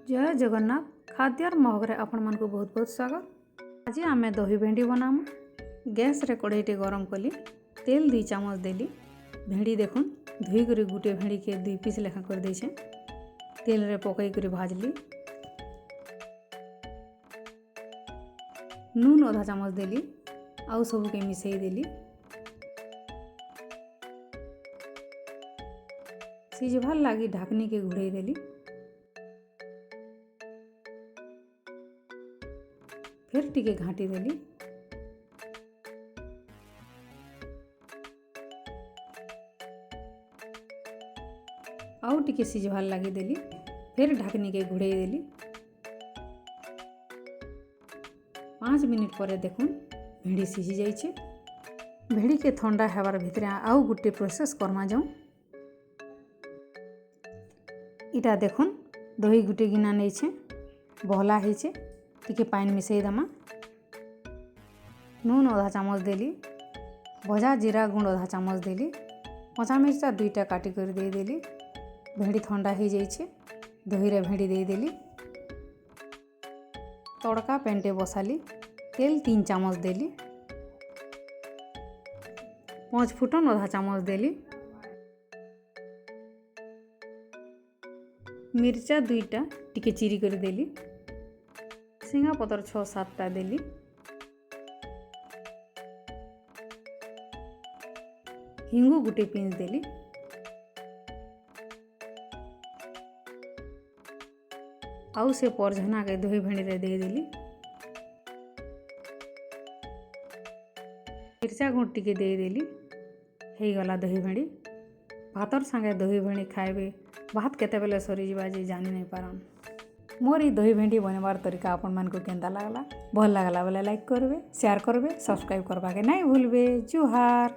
जय जगन्नाथ खाद्यर महकरे आपण मान को बहुत बहुत स्वागत। आज आमे दही भेंडी बनाम। गैस रे कढ़ईटे गरम कली, तेल 2 चामच देली। भेंडी देखुन धोई करी गुटे भेंडी के 2 पीस लेखा कर देछे। तेल रे पकई करी भाजली। नून आधा चामच देली, आउ सब के मिसई देली। सिझबार लागी ढाकनी के घुड़ाई देली। फिर टिके घाटी देली। आउ टिके सिझबार लागी देली। फिर ढाकनी के घुड़ाई देली। 5 मिनिट पर देखुन भेंडी सिझी जाइए। भेंडी के ठंडा हेबार भितर आउ गुटे प्रोसेस करमा जाऊँ। इटा देखुन दही गुटे गिना नहीं बहला होइछे। टिके पानी मिसई दमा। नून आधा चामच देली। भजा जीरा गुंड आधा चामच देली। कचा मिर्चा 2टा काटी कर दे देली। भेंडी ठंडा हो जाइए। दही रे भेंडी दे देली। तड़का पेंटे बसाली। तेल 3 चामच देली। 5 फुटन आधा चामच देली। मिर्चा 2टा टिके चिरी कर देली। सिंगा पतर 6-7टा देली। हिंगू गुटे पिंच देली। आउ से परझना के दही भेंडी रे दे देली। मिर्चा गुंड टिके दे देली। हे गला दही भेंडी। भातर संगे दही भेंडी खाइबे भात केते बेले सरी जीवा जे जानि नहीं पारन। मोर ई दही भेंडी बनवार तरीका आपण मान को केंता लागला भल लागला बेले लाइक करबे, शेयर करबे, सब्सक्राइब करबा के नहीं भूलबे। जुहार।